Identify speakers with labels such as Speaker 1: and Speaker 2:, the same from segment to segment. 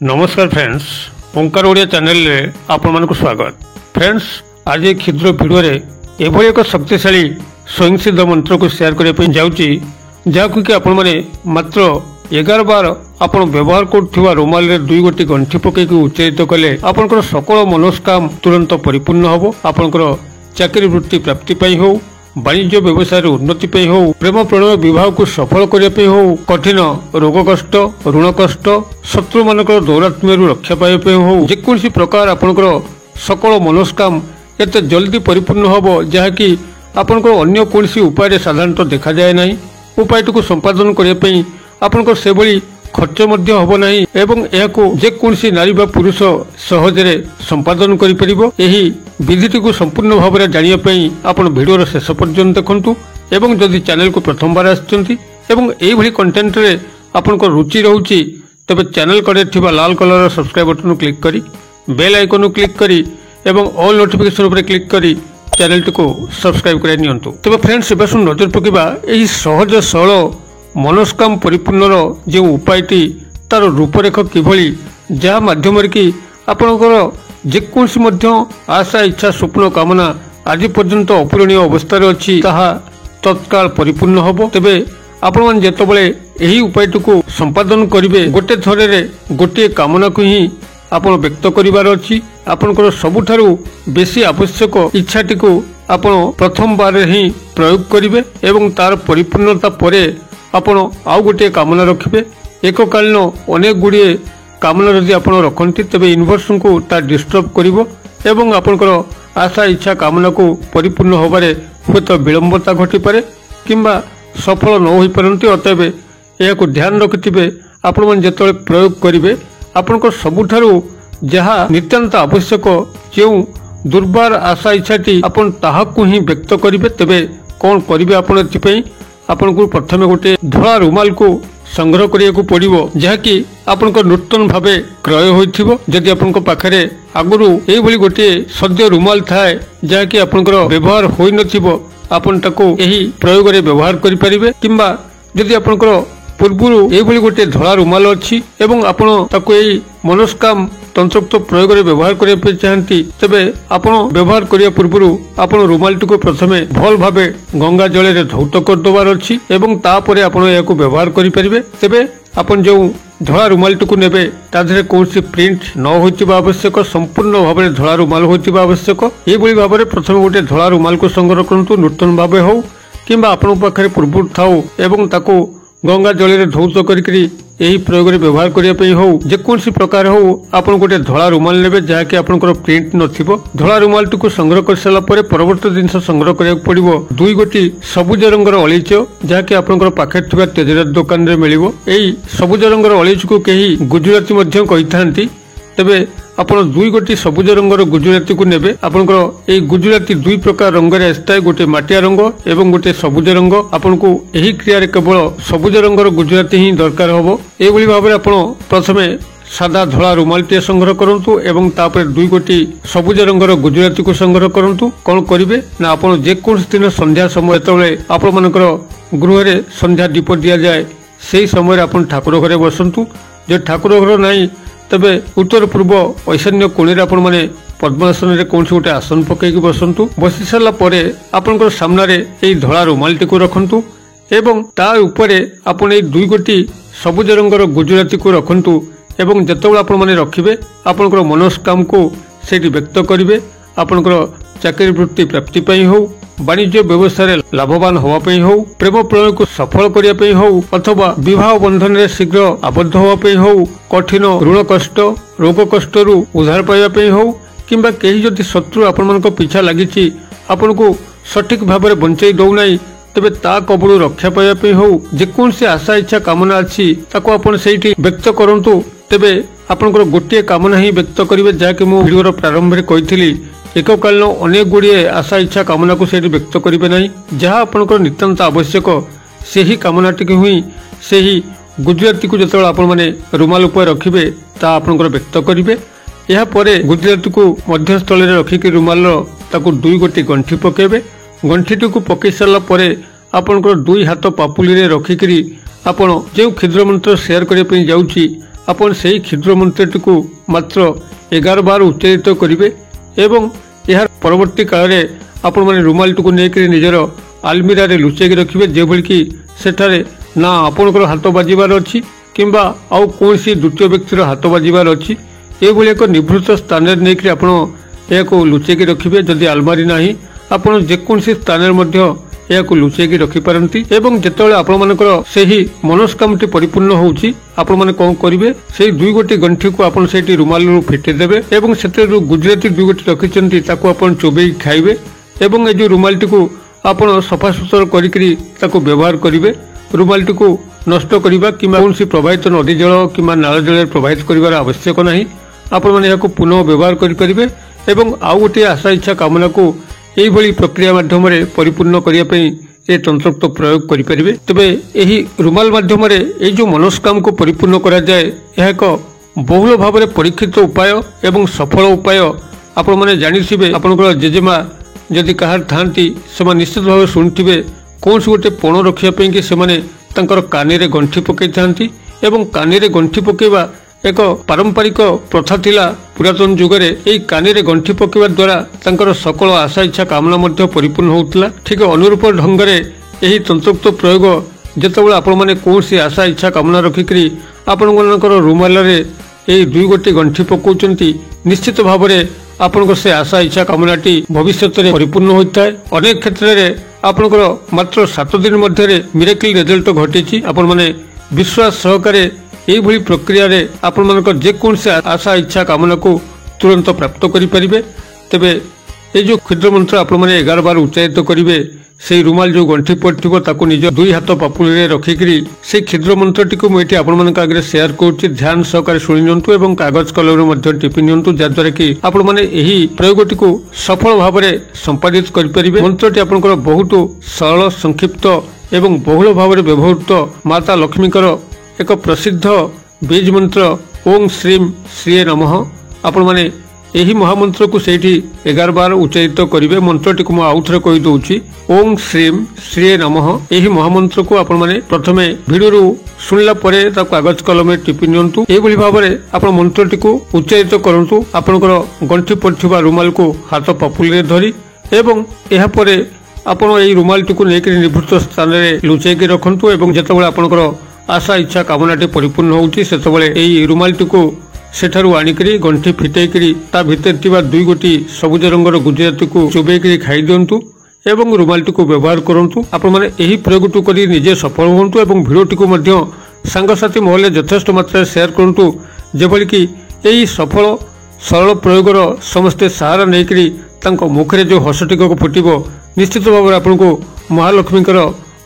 Speaker 1: नमस्कार फ्रेंड्स, ओंकार ओडिया चैनल रे आपण मानक स्वागत। फ्रेंड्स, आज एक क्षुद्र वीडियो रे एभली एक शक्तिशाली स्वयंसिद्ध मंत्र को शेयर करने पे जाउची, जाकु कि आपण माने मात्र 11 बार आपण व्यवहार करथुवा रुमाल रे 2 गोटी गंठी पके के उच्चारित कले आपनकर सकल मनोस्काम तुरंत परिपूर्ण हबो। आपनकर चाकरी वृत्ति प्राप्ति पई हो, वाणिज्य व्यवसाय उन्नति पे हो, प्रेम प्रणय विवाह को सफल करने हो, कठिन रोग कष्ट ऋण कष्ट शत्रु मानक दौरात्म्य रक्षा पाइबा हो, जेकोसी प्रकार आपनकर सकल मनोस्काम एते जल्दी परिपूर्ण हबो जहाँकि आपनकर अन्य कोनसी उपाय साधारणतः देखा जाए नहीं। उपायटू संपादन करने आपनकर से भली खर्च मध्य हबो नहीं एवं एहाको जेकोसी नारी बा पुरुष सहजरे संपादन करि परिबो। एही विधिटी को संपूर्ण भाव में जानिया पई आपण वीडियो रो शेष पर्यंत देखंतु एवं जदि चैनल को प्रथम बार आछंती एवं एही भली कंटेंट रे आपण को रुचि रहउची तबे चैनल कड़े थिबा लाल कलर रो सब्सक्राइब बटन क्लिक करी बेल आइकन क्लिक करी एवं ऑल नोटिफिकेशन पर क्लिक करी चैनल को सब्सक्राइब करै नियंतु। तबे फ्रेंड्स, एबासु नजर पकेबा एही सहज सरल मनोस्काम परिपूर्ण जो उपायटी तार रूपरेख किभली जहाँ माध्यम कि आपणकर जेकोसी आशा इच्छा स्वप्न कामना आज पर्यंत अपूरणीय अवस्था अच्छी ताहा तत्काल परिपूर्ण हबो। तेबे आपण मान जेतबेले एही उपायटी को संपादन करिवे गोटे थरे गोटे कामना को ही आपण व्यक्त करिवार अछि। आपणकर सबुठारु बेसी आवश्यक इच्छाटी को आपण प्रथम बार ही प्रयोग करिवे एवं तार परिपूर्णता परे आपण आउ गोटे कामना रखिबे। एक कालीन अनेक गुड़िए कामना यदि आपण रखती तेबे यूनिवर्स को ता डिस्टर्ब करिवो एवं आपणकर आशा इच्छा कामना को परिपूर्ण होबारे हुएत विलंबता घटी पारे किंबा सफल न होई परंती। अतएव एहाको ध्यान रखिथिबे आपण मन जेतले प्रयोग करिवे आपणकर सबुठारु जहा नितांत आवश्यक जो दुर्बार आशा इच्छाटी आपण ताहाकु ही व्यक्त करिवे। तेबे कोन करिवे आपण एथिपई आपन को प्रथमे गोटे धला रुमाल को संग्रह करिया पड़ो जहाँकि आपन नूतन भावे क्रय होइथिबो। जदि आपन पाखरे आगुरु एई भली गोटे सद्य रुमाल थाए जहाँकि आपनकर व्यवहार होई नथिबो आपन ताको एही प्रयोग रे व्यवहार करि परिबे किंबा जदि आपनकर पूर्वरु एई भली गोटे धला रुमाल अछि एवं आपन ताको एई मनोस्काम तंत्रोक्त प्रयोग रे व्यवहार करिया पे चाहंती तबे आपण व्यवहार करिया पूर्वरु आपण रुमालटी को प्रथमे भल भावे गंगा जल रे धौत कर दबार अछि एवं तापरे आपण याको व्यवहार करि परिबे। तेबे आपण जो धला रुमालटी को नेबे ताधरे कोनसी प्रिंट न होइतिबा आवश्यक, संपूर्ण भावे धला रुमाल होइतिबा आवश्यक। एई भली भावे प्रथमे गोटे धला रुमाल को संग्रह करंतु नूतन भावे हो किंबा आपण पाखरे पूर्वरु थाउ एवं ताको गंगा जल रे धौत करिकरी एही प्रयोग रे व्यवहार करिया पई हो जेकोसी प्रकार हो आपण गोटे धला रुमाल नेबे जहाँकि आपनकर प्रिंट नथिबो। धला रुमाल को संग्रह कर साला परे परवर्ती जिनस संग्रह करिया पड़िबो 2 गोटी सबुज रंगर अलीच जहाँकि आपनकर पाखे थिबा तेजरात दुकान रे मिलिबो। एही सबुज रंगर अलीच को केही गुजराती मध्य कहिथांती। तेबे आपण 2 गोटी सबुज रंगर गुजराती को नेबे। आपनकर एई गुजराती 2 प्रकार रंग रे आस्ताय, गोटे माटिया रंग एवं गोटे सबुज रंग। आपण को एही क्रिया रे केवल सबुज रंगर गुजराती ही दरकार हबो। एई भली भाबरे आपण प्रथमे सादा धला रुमालटी संग्रह करंतु एवं तापर 2 गोटी सबुज रंगर गुजराती को संग्रह करंतु। कोन करिवे ना आपण जे कोन दिन संध्या समय तळे आपण मानकर गृह रे संध्या दीप दिया जाय सेही समय आपण ठाकुर घरे बसंतु। जे ठाकुर घर नाही तबे उत्तर पूर्व ईशान्य कोणे आपण माने पद्मासन रे कौन गोटे आसन पकईकि बसंतु। बसी सारा परे आपनकर सामने एई धला रुमालटी को रखंतु एवं ता उपरे आपण एई 2 गोटी सबुज रंगर गुजराती को रखंतु एवं जतबेला आपण माने रखिबे आपनकर मनोस्काम को सेठी व्यक्त करिवे। आपनकर चाकरी वृत्ति प्राप्ति पई हो, वाणिज्य व्यवसाय लाभवान होवा पई हो, प्रेम प्रणय को सफल करिया पई हो अथवा विवाह बंधन रे शीघ्र आबद्ध होवा पई हो, कठिन ऋण कष्ट रोग कष्ट रु उद्धार पाइबा पई हो किंबा केही जदि शत्रु आपण मानक पीछा लागिछि आपण को सठिक भाव में बंचई दौ नाही तेबे ता कबळु रक्षा पाइबा पई हो जेकोसी आशा इच्छा कामना अछि ताको आपण सेठी व्यक्त करंतु। तेबे आपनकर गोटे कामना ही व्यक्त करिवे जहाँकि मो वीडियो प्रारंभ में कहिथिली। एक कालीन अनेक गुड़िए आशा इच्छा कामना को सेठी व्यक्त करिवे नाही। जहाँ आपनकर नितांत आवश्यक सेही कामनाटी को ही सेही गुजराती को जतबेला आपण माने रुमाल उपर रखिबे ता आपनकर व्यक्त करिवे। या परे गुजराती को मध्यस्थल रे रखिकि रुमाल ताको 2 गोटी गंठी पकेबे। गंठीटी को पकई सारा परे आपनकर 2 हाथ पापुली रे रखिकि आपण जे क्षुद्र मंत्र शेयर करिया पई जाउची ଆପଣ ସେହି କ୍ଷୁଦ୍ର ମନ୍ତ୍ରଟିକୁ ମାତ୍ର 11 ବାର ଉଚ୍ଚାରିତ କରିବେ ଏବଂ ଏହାର ପରବର୍ତ୍ତୀ କାଳରେ ଆପଣମାନେ ରୁମାଲଟିକୁ ନେଇକରି ନିଜର ଆଲମିରାରେ ଲୁଚାଇକି ରଖିବେ, ଯେଭଳି କି ସେଠାରେ ନା ଆପଣଙ୍କର ହାତ ବାଜିବାର ଅଛି କିମ୍ବା ଆଉ କୌଣସି ଦ୍ୱିତୀୟ ବ୍ୟକ୍ତିର ହାତ ବାଜିବାର ଅଛି। ଏଭଳି ଏକ ନିଭୃତ ସ୍ଥାନରେ ନେଇକରି ଆପଣ ଏହାକୁ ଲୁଚାଇକି ରଖିବେ। ଯଦି ଆଲମାରୀ ନାହିଁ ଆପଣ ଯେକୌଣସି ସ୍ଥାନରେ ମଧ୍ୟ ଏହାକୁ ଲୁଚାଇକି ରଖିପାରନ୍ତି ଏବଂ ଯେତେବେଳେ ଆପଣମାନଙ୍କର ସେହି ମନସ୍କାମଟି ପରିପୂର୍ଣ୍ଣ ହେଉଛି ଆପଣମାନେ କ'ଣ କରିବେ, ସେହି 2 ଗୋଟି ଗଣ୍ଠିକୁ ଆପଣ ସେଇଠି ରୁମାଲରୁ ଫିଟେଇଦେବେ ଏବଂ ସେଥିରେ ଯେଉଁ ଗୁଜୁରାତି 2 ଗୋଟି ରଖିଛନ୍ତି ତାକୁ ଆପଣ ଚୋବେଇକି ଖାଇବେ ଏବଂ ଏ ଯେଉଁ ରୁମାଲଟିକୁ ଆପଣ ସଫାସୁତୁରା କରିକି ତାକୁ ବ୍ୟବହାର କରିବେ। ରୁମାଲଟିକୁ ନଷ୍ଟ କରିବା କିମ୍ବା କୌଣସି ପ୍ରବାହିତ ନଦୀ ଜଳ କିମ୍ବା ନାଳ ଜଳରେ ପ୍ରବାହିତ କରିବାର ଆବଶ୍ୟକ ନାହିଁ। ଆପଣମାନେ ଏହାକୁ ପୁନଃ ବ୍ୟବହାର କରିପାରିବେ ଏବଂ ଆଉ ଗୋଟିଏ ଆଶା ଇଚ୍ଛା କାମନାକୁ ଏହିଭଳି ପ୍ରକ୍ରିୟା ମାଧ୍ୟମରେ ପରିପୂର୍ଣ୍ଣ କରିବା ପାଇଁ ଏ ତନ୍ତ୍ରୋକ୍ତ ପ୍ରୟୋଗ କରିପାରିବେ। ତେବେ ଏହି ରୁମାଲ ମାଧ୍ୟମରେ ଏହି ଯେଉଁ ମନସ୍କାମକୁ ପରିପୂର୍ଣ୍ଣ କରାଯାଏ ଏହା ଏକ ବହୁଳ ଭାବରେ ପରୀକ୍ଷିତ ଉପାୟ ଏବଂ ସଫଳ ଉପାୟ। ଆପଣମାନେ ଜାଣିଥିବେ, ଆପଣଙ୍କର ଜେଜେମା ଯଦି କାହାର ଥାଆନ୍ତି ସେମାନେ ନିଶ୍ଚିତ ଭାବେ ଶୁଣିଥିବେ କୌଣସି ଗୋଟେ ପଣ ରଖିବା ପାଇଁ କି ସେମାନେ ତାଙ୍କର କାନିରେ ଗଣ୍ଠି ପକାଇଥାନ୍ତି ଏବଂ କାନିରେ ଗଣ୍ଠି ପକାଇବା ଏକ ପାରମ୍ପରିକ ପ୍ରଥା ଥିଲା ପୁରାତନ ଯୁଗରେ। ଏହି କାନିରେ ଗଣ୍ଠି ପକାଇବା ଦ୍ୱାରା ତାଙ୍କର ସକଳ ଆଶା ଇଚ୍ଛା କାମନା ମଧ୍ୟ ପରିପୂର୍ଣ୍ଣ ହେଉଥିଲା। ଠିକ ଅନୁରୂପ ଢଙ୍ଗରେ ଏହି ତନ୍ତ୍ରୋକ୍ତ ପ୍ରୟୋଗ ଯେତେବେଳେ ଆପଣମାନେ କୌଣସି ଆଶା ଇଚ୍ଛା କାମନା ରଖିକରି ଆପଣମାନଙ୍କର ରୁମାଲରେ ଏହି 2 ଗୋଟି ଗଣ୍ଠି ପକାଉଛନ୍ତି ନିଶ୍ଚିତ ଭାବରେ ଆପଣଙ୍କ ସେ ଆଶା ଇଚ୍ଛା କାମନାଟି ଭବିଷ୍ୟତରେ ପରିପୂର୍ଣ୍ଣ ହୋଇଥାଏ। ଅନେକ କ୍ଷେତ୍ରରେ ଆପଣଙ୍କର ମାତ୍ର 7 ଦିନ ମଧ୍ୟରେ ମିରାକିଲ ରେଜଲ୍ଟ ଘଟିଛି। ଆପଣମାନେ ବିଶ୍ୱାସ ସହକାରେ ଏହିଭଳି ପ୍ରକ୍ରିୟାରେ ଆପଣମାନଙ୍କର ଯେକୌଣସି ଆଶା ଇଚ୍ଛା କାମନାକୁ ତୁରନ୍ତ ପ୍ରାପ୍ତ କରିପାରିବେ। ତେବେ এই যে ক্ষুদ্র মন্ত্র আপনার 11 বার উচ্চারিত করবে, সেই রুমাল যে গণ্ঠি পড়িব তাকে নিজ 2 হাত পাপুড়ি রখিকি সেই ক্ষুদ্র মন্ত্রটি এটি আপনার আগে সেয়ার করছি। ধ্যান সহকারে শুনি নিয়ন্তু এবং কাগজ কলমে টিপি নিয়ন্তু, যাদ্বারা কি আপনার এই প্রয়োগটি সফল ভাবে সম্পাদিত করে। মন্ত্রটি আপনার বহুত সরল সংক্ষিপ্ত এবং বহুল ভাবে ব্যবহৃত মাতা লক্ষ্মীঙ্কর এক প্রসিদ্ধ বীজ মন্ত্র ওং শ্রীম শ্রীয়ে নমঃ। আপনার ଏହି ମହାମନ୍ତ୍ରକୁ ସେଇଠି 11 ବାର ଉଚ୍ଚାରିତ କରିବେ। ମନ୍ତ୍ରଟିକୁ ମୁଁ ଆଉ ଥରେ କହିଦେଉଛି, ଓଂ ଶ୍ରୀମ୍ ଶ୍ରୀଏ ନମଃ। ଏହି ମହାମନ୍ତ୍ରକୁ ଆପଣମାନେ ପ୍ରଥମେ ଭିଡ଼ିଓରୁ ଶୁଣିଲା ପରେ ତାକୁ କାଗଜ କଲମରେ ଟିପି ନିଅନ୍ତୁ। ଏହିଭଳି ଭାବରେ ଆପଣ ମନ୍ତ୍ରଟିକୁ ଉଚ୍ଚାରିତ କରନ୍ତୁ ଆପଣଙ୍କର ଗଣ୍ଠି ପଡ଼ିଥିବା ରୁମାଲକୁ ହାତ ପାପୁଲିରେ ଧରି ଏବଂ ଏହାପରେ ଆପଣ ଏହି ରୁମାଲଟିକୁ ନେଇକି ନିଭୃତ ସ୍ଥାନରେ ଲୁଚାଇକି ରଖନ୍ତୁ ଏବଂ ଯେତେବେଳେ ଆପଣଙ୍କର ଆଶା ଇଚ୍ଛା କାମନାଟି ପରିପୂର୍ଣ୍ଣ ହେଉଛି ସେତେବେଳେ ଏହି ରୁମାଲଟିକୁ ସେଠାରୁ ଆଣିକରି ଗଣ୍ଠି ଫିଟେଇକରି ତା ଭିତରେ ଥିବା 2 ଗୋଟି ସବୁଜ ରଙ୍ଗର ଗୁଜୁରାତିକୁ ଚୋବେଇକରି ଖାଇ ଦିଅନ୍ତୁ ଏବଂ ରୁମାଲଟିକୁ ବ୍ୟବହାର କରନ୍ତୁ। ଆପଣମାନେ ଏହି ପ୍ରୟୋଗଟି କରି ନିଜେ ସଫଳ ହୁଅନ୍ତୁ ଏବଂ ଭିଡ଼ିଓଟିକୁ ମଧ୍ୟ ସାଙ୍ଗସାଥି ମହଲରେ ଯଥେଷ୍ଟ ମାତ୍ରାରେ ସେୟାର କରନ୍ତୁ, ଯେଭଳିକି ଏହି ସଫଳ ସରଳ ପ୍ରୟୋଗର ସମସ୍ତେ ସାହାରା ନେଇକରି ତାଙ୍କ ମୁଖରେ ଯେଉଁ ହସ ଟିକକ ଫୁଟିବ ନିଶ୍ଚିତ ଭାବରେ ଆପଣଙ୍କୁ ମହାଲକ୍ଷ୍ମୀଙ୍କର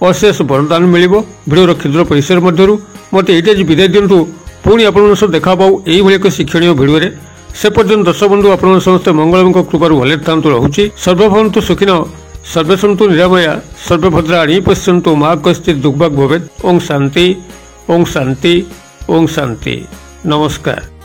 Speaker 1: ଅଶେଷ ବରଦାନ ମିଳିବ। ଭିଡ଼ିଓର କ୍ଷୁଦ୍ର ପରିସର ମଧ୍ୟରୁ ମୋତେ ଏଇଠି ଆଜି ବିଦାୟ ଦିଅନ୍ତୁ। ପୁଣି ଆପଣଙ୍କ ସହ ଦେଖା ପାଉ ଏଇଭଳି ଏକ ଶିକ୍ଷଣୀୟ ଭିଡ଼ିଓରେ। ସେ ପର୍ଯ୍ୟନ୍ତ ଦର୍ଶକ ବନ୍ଧୁ ଆପଣଙ୍କ ସମସ୍ତେ ମଙ୍ଗଳଙ୍କ କୃପାରୁ ଭଲରେ ଥାନ୍ତୁ। ରହୁଛି ସର୍ବଭବନ୍ତୁ ସୁଖିନ ସର୍ବେ ସନ୍ତୁ ନିରାମୟା ସର୍ବେ ଭଦ୍ରାଣୀ ପଶ୍ୟନ୍ତୁ ମା କଶ୍ଚିତ୍ ଦୁର୍ଭାଗ ଭବେତ୍। ଓಂ ଶାନ୍ତି ଓಂ ଶାନ୍ତି ଓಂ ଶାନ୍ତି। ନମସ୍କାର।